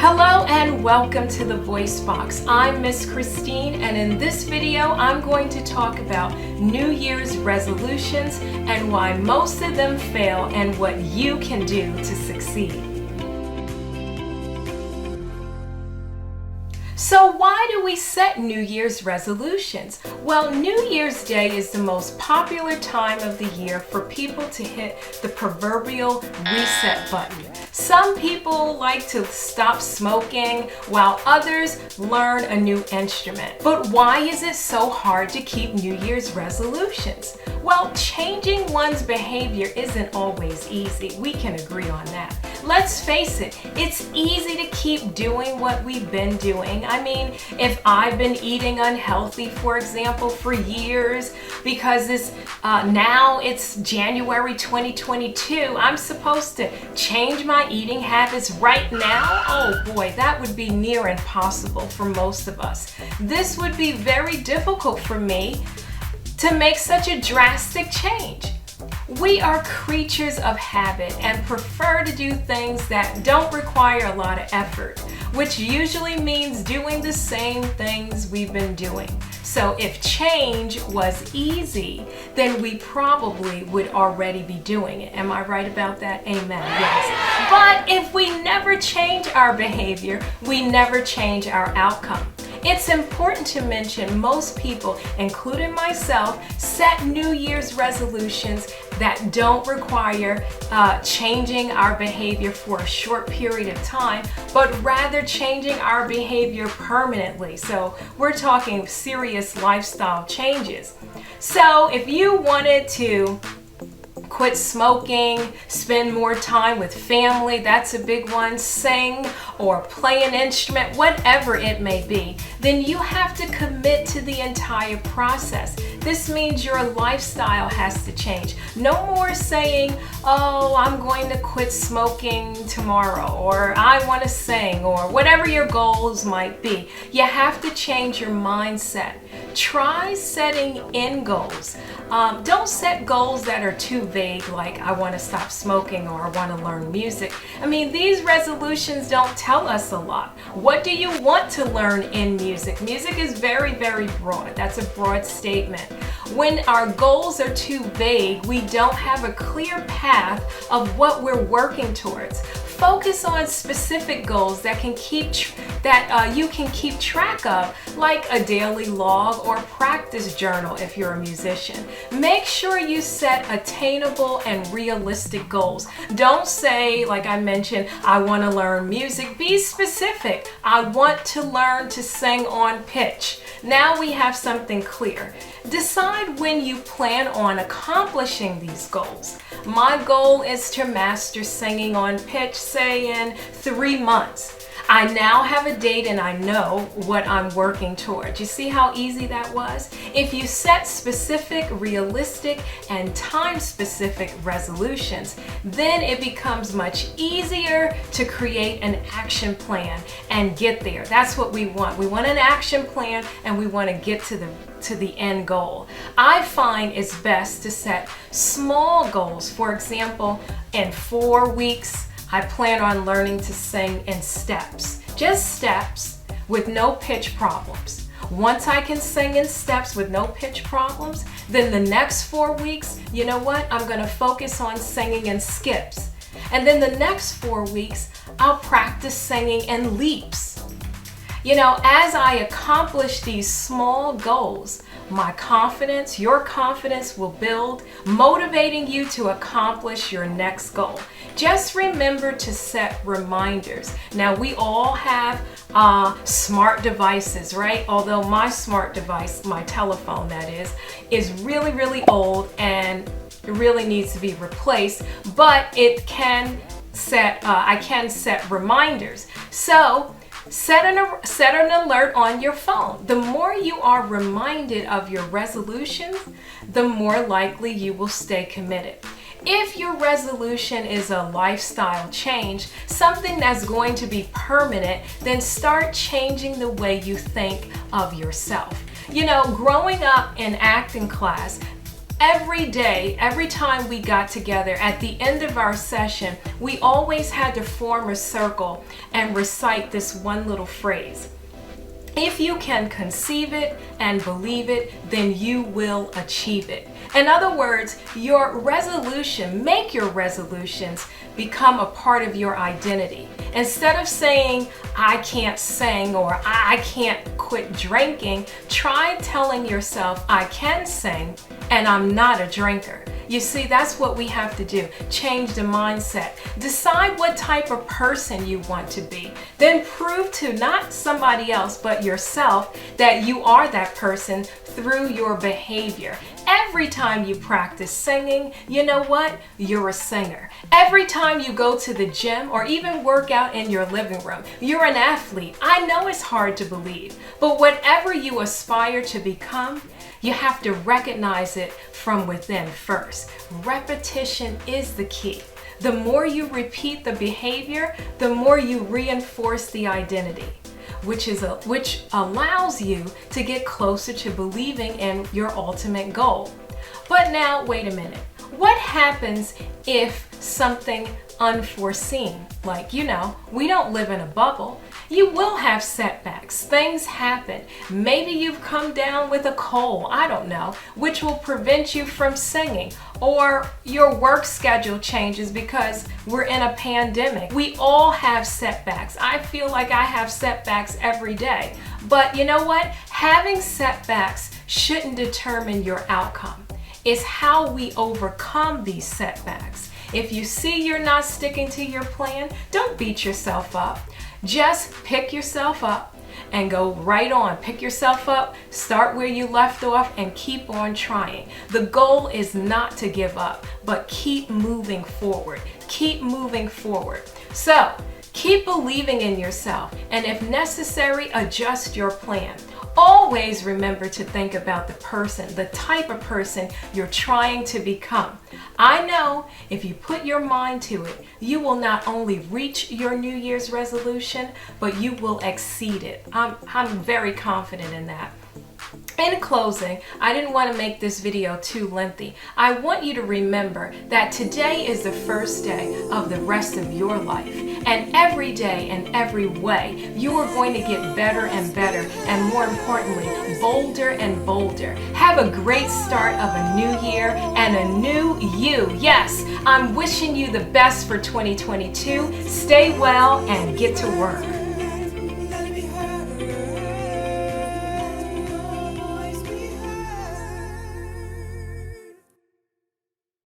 Hello and welcome to the Voice Box. I'm Miss Christine, and in this video I'm going to talk about New Year's resolutions and why most of them fail and what you can do to succeed. So why do we set New Year's resolutions? Well, New Year's Day is the most popular time of the year for people to hit the proverbial reset button. Some people like to stop smoking while others learn a new instrument. But why is it so hard to keep New Year's resolutions? Well, changing one's behavior isn't always easy. We can agree on that. Let's face it, it's easy to keep doing what we've been doing. I mean, if I've been eating unhealthy, for example, for years, because now it's January 2022, I'm supposed to change my eating habits right now? Oh boy, that would be near impossible for most of us. This would be very difficult for me to make such a drastic change. We are creatures of habit and prefer to do things that don't require a lot of effort, which usually means doing the same things we've been doing. So if change was easy, then we probably would already be doing it. Am I right about that? Amen. Yes. But if we never change our behavior, we never change our outcome. It's important to mention most people, including myself, set New Year's resolutions that don't require changing our behavior for a short period of time, but rather changing our behavior permanently. So we're talking serious lifestyle changes. So if you wanted to quit smoking, spend more time with family, that's a big one, sing or play an instrument, whatever it may be, then you have to commit to the entire process. This means your lifestyle has to change. No more saying, oh, I'm going to quit smoking tomorrow, or I want to sing, or whatever your goals might be. You have to change your mindset. Try setting end goals. Don't set goals that are too vague, like I want to stop smoking or I want to learn music. I mean, these resolutions don't tell us a lot. What do you want to learn in music? Music is very, very broad. That's a broad statement. When our goals are too vague, we don't have a clear path of what we're working towards. Focus on specific goals that you can keep track of, like a daily log or practice journal if you're a musician. Make sure you set attainable and realistic goals. Don't say, like I mentioned, I want to learn music. Be specific. I want to learn to sing on pitch. Now we have something clear. Decide when you plan on accomplishing these goals. My goal is to master singing on pitch, say in 3 months. I now have a date and I know what I'm working towards. You see how easy that was? If you set specific, realistic, and time-specific resolutions, then it becomes much easier to create an action plan and get there. That's what we want. We want an action plan and we want to get to the end goal. I find it's best to set small goals. For example, in 4 weeks, I plan on learning to sing in steps. Just steps with no pitch problems. Once I can sing in steps with no pitch problems, then the next 4 weeks, you know what? I'm going to focus on singing in skips. And then the next 4 weeks, I'll practice singing in leaps. You know, as I accomplish these small goals, my confidence, your confidence will build, motivating you to accomplish your next goal. Just remember to set reminders. Now, we all have smart devices, right? Although my smart device, my telephone that is really, really old and it really needs to be replaced, but it can I can set reminders. So, set an alert on your phone. The more you are reminded of your resolutions, the more likely you will stay committed. If your resolution is a lifestyle change, something that's going to be permanent, then start changing the way you think of yourself. You know, growing up in acting class, Every day, every time we got together, at the end of our session, we always had to form a circle and recite this one little phrase. If you can conceive it and believe it, then you will achieve it. In other words, your resolution, make your resolutions become a part of your identity. Instead of saying, I can't sing or I can't quit drinking, try telling yourself, I can sing and I'm not a drinker. You see, that's what we have to do. Change the mindset. Decide what type of person you want to be. Then prove to not somebody else but yourself that you are that person through your behavior. Every time you practice singing, you know what? You're a singer. Every time you go to the gym or even work out in your living room, you're an athlete. I know it's hard to believe, but whatever you aspire to become, you have to recognize it from within first. Repetition is the key. The more you repeat the behavior, the more you reinforce the identity, which allows you to get closer to believing in your ultimate goal. But now, wait a minute. What happens if something unforeseen, like, we don't live in a bubble. You will have setbacks. Things happen. Maybe you've come down with a cold, I don't know, which will prevent you from singing. Or your work schedule changes because we're in a pandemic. We all have setbacks. I feel like I have setbacks every day. But you know what? Having setbacks shouldn't determine your outcome. It's how we overcome these setbacks. If you see you're not sticking to your plan, don't beat yourself up. Just pick yourself up and go right on. Pick yourself up, start where you left off, and keep on trying. The goal is not to give up, but keep moving forward. Keep moving forward. So, keep believing in yourself, and if necessary, adjust your plan. Always remember to think about the person, the type of person you're trying to become. I know if you put your mind to it, you will not only reach your New Year's resolution, but you will exceed it. I'm very confident in that. In closing, I didn't want to make this video too lengthy. I want you to remember that today is the first day of the rest of your life. And every day and every way, you are going to get better and better, and more importantly, bolder and bolder. Have a great start of a new year and a new you. Yes, I'm wishing you the best for 2022. Stay well and get to work.